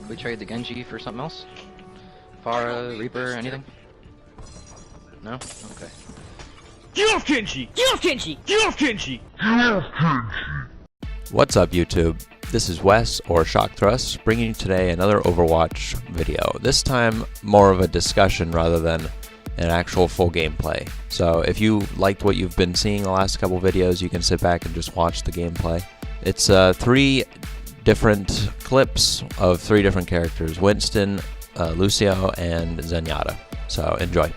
We trade the Genji for something else? Pharah, Reaper, anything? No? Okay. Get off Genji! Get off Genji! Get off Genji! What's up, YouTube? This is Wes, or ShockThrust, bringing you today another Overwatch video. This time, more of a discussion rather than an actual full gameplay. So if you liked what you've been seeing the last couple videos, you can sit back and just watch the gameplay. It's 3 different clips of 3 different characters: Winston, Lucio, and Zenyatta. So enjoy.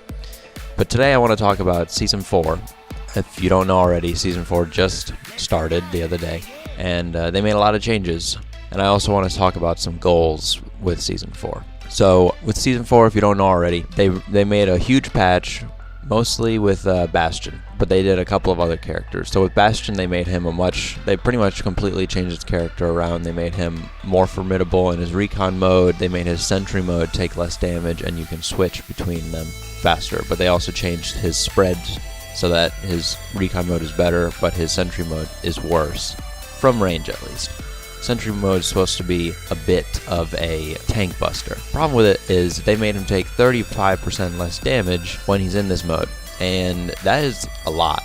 But today I want to talk about Season 4. If you don't know already, Season 4 just started the other day, and they made a lot of changes. And I also want to talk about some goals with Season 4. So with Season 4, if you don't know already, they made a huge patch, mostly with Bastion, but they did a couple of other characters. So with Bastion, they made him they pretty much completely changed his character around. They made him more formidable in his recon mode. They made his sentry mode take less damage, and you can switch between them faster. But they also changed his spread so that his recon mode is better, but his sentry mode is worse, from range at least. Sentry mode is supposed to be a bit of a tank buster. Problem with it is they made him take 35% less damage when he's in this mode, and that is a lot.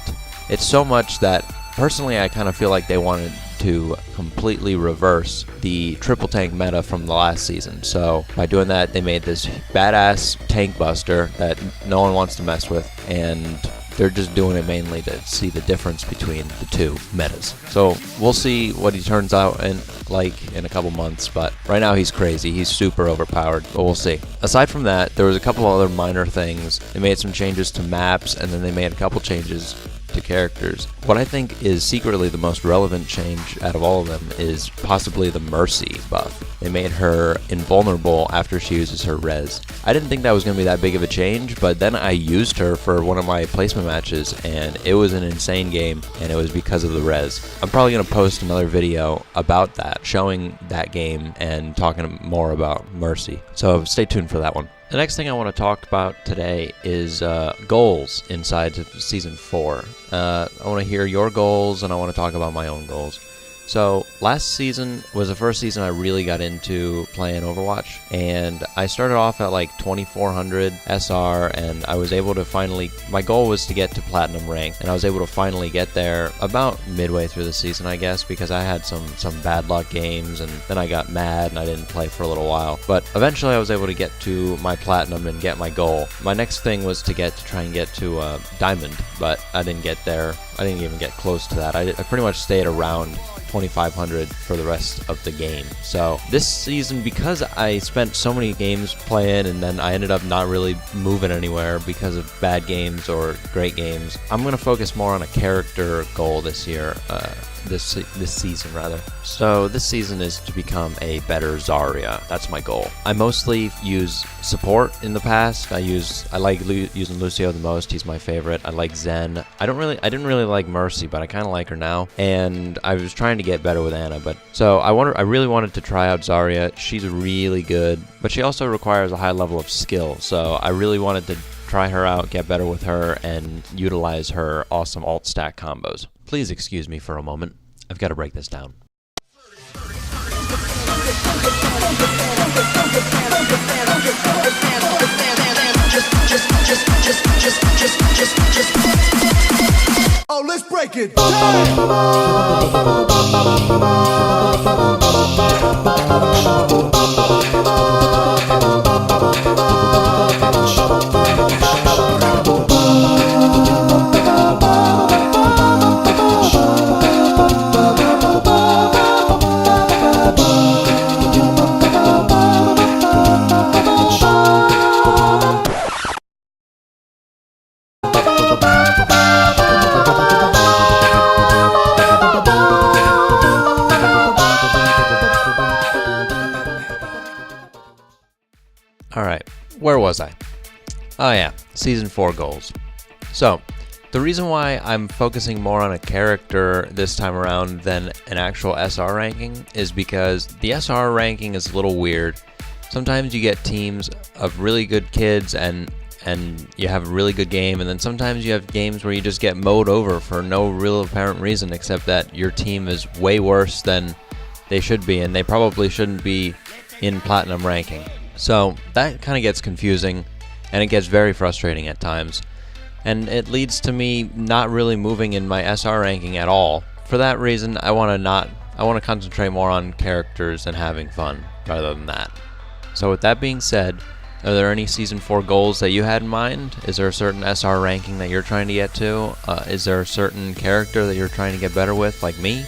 It's so much that personally I kind of feel like they wanted to completely reverse the triple tank meta from the last season. So by doing that, they made this badass tank buster that no one wants to mess with, and they're just doing it mainly to see the difference between the two metas. So we'll see what he turns out in a couple months, but right now he's crazy. He's super overpowered, but we'll see. Aside from that, there was a couple other minor things. They made some changes to maps, and then they made a couple changes to characters. What I think is secretly the most relevant change out of all of them is possibly the Mercy buff. They made her invulnerable after she uses her res. I didn't think that was going to be that big of a change, but then I used her for one of my placement matches, and it was an insane game, and it was because of the res. I'm probably going to post another video about that, showing that game and talking more about Mercy. So stay tuned for that one. The next thing I want to talk about today is goals inside Season 4. I want to hear your goals, and I want to talk about my own goals. So last season was the first season I really got into playing Overwatch, and I started off at like 2400 SR, and I was able to my goal was to get to Platinum rank, and I was able to finally get there about midway through the season, I guess, because I had some bad luck games, and then I got mad and I didn't play for a little while. But eventually I was able to get to my Platinum and get my goal. My next thing was to try and get to Diamond, but I didn't get there. I didn't even get close to that. I pretty much stayed around 2500 for the rest of the game. So this season, because I spent so many games playing and then I ended up not really moving anywhere because of bad games or great games, I'm going to focus more on a character goal this year, this season rather. So this season is to become a better Zarya. That's my goal. I mostly use support in the past. I like using Lucio the most. He's my favorite. I like Zen. I didn't really like Mercy, but I kind of like her now. And I was trying to get better with Ana, but so I really wanted to try out Zarya. She's really good, but she also requires a high level of skill. So I really wanted to try her out, get better with her, and utilize her awesome alt stack combos. Please excuse me for a moment. I've got to break this down. Oh, let's break it. Alright, where was I? Oh yeah, Season 4 goals. So, the reason why I'm focusing more on a character this time around than an actual SR ranking is because the SR ranking is a little weird. Sometimes you get teams of really good kids and you have a really good game, and then sometimes you have games where you just get mowed over for no real apparent reason except that your team is way worse than they should be, and they probably shouldn't be in Platinum ranking. So that kind of gets confusing, and it gets very frustrating at times. And it leads to me not really moving in my SR ranking at all. For that reason, I want to concentrate more on characters and having fun rather than that. So with that being said, are there any Season 4 goals that you had in mind? Is there a certain SR ranking that you're trying to get to? Is there a certain character that you're trying to get better with, like me?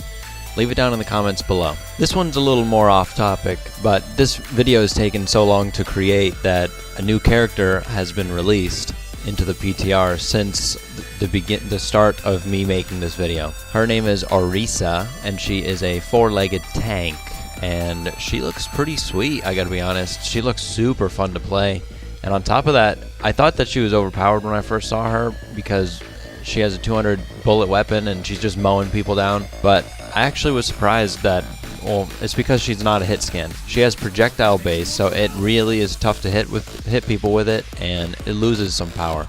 Leave it down in the comments below. This one's a little more off topic, but this video has taken so long to create that a new character has been released into the PTR since the start of me making this video. Her name is Orisa, and she is a 4-legged tank, and she looks pretty sweet, I gotta be honest. She looks super fun to play, and on top of that, I thought that she was overpowered when I first saw her because she has a 200 bullet weapon and she's just mowing people down, but I actually was surprised that, well, it's because she's not a hit scan. She has projectile base, so it really is tough to hit people with it, and it loses some power.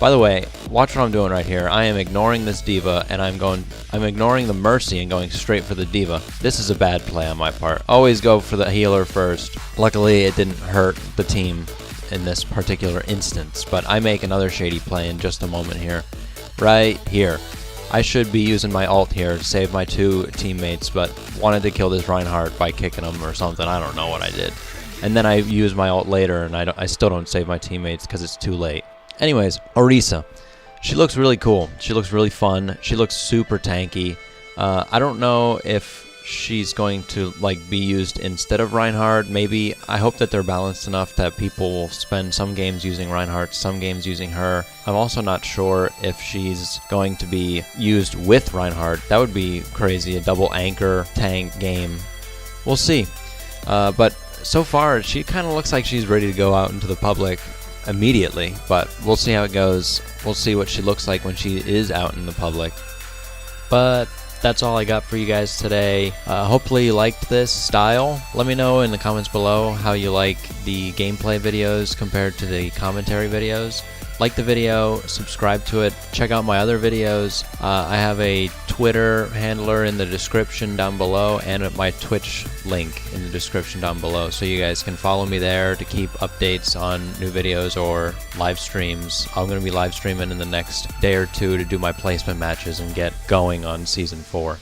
By the way, watch what I'm doing right here. I am ignoring this diva, and I'm ignoring the Mercy and going straight for the diva. This is a bad play on my part. Always go for the healer first. Luckily, it didn't hurt the team in this particular instance, but I make another shady play in just a moment here. Right here. I should be using my ult here to save my 2 teammates, but wanted to kill this Reinhardt by kicking him or something. I don't know what I did. And then I use my ult later, and I still don't save my teammates because it's too late. Anyways, Orisa. She looks really cool. She looks really fun. She looks super tanky. I don't know if she's going to be used instead of Reinhardt. Maybe. I hope that they're balanced enough that people will spend some games using Reinhardt, some games using her. I'm also not sure if she's going to be used with Reinhardt. That would be crazy, a double anchor tank game. We'll see. But so far, she kind of looks like she's ready to go out into the public immediately, but we'll see how it goes. We'll see what she looks like when she is out in the public. But that's all I got for you guys today. Hopefully you liked this style. Let me know in the comments below how you like the gameplay videos compared to the commentary videos. Like the video, subscribe to it, check out my other videos. I have a Twitter handler in the description down below, and my Twitch link in the description down below, so you guys can follow me there to keep updates on new videos or live streams. I'm going to be live streaming in the next day or two to do my placement matches and get going on Season 4.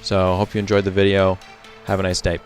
So hope you enjoyed the video. Have a nice day.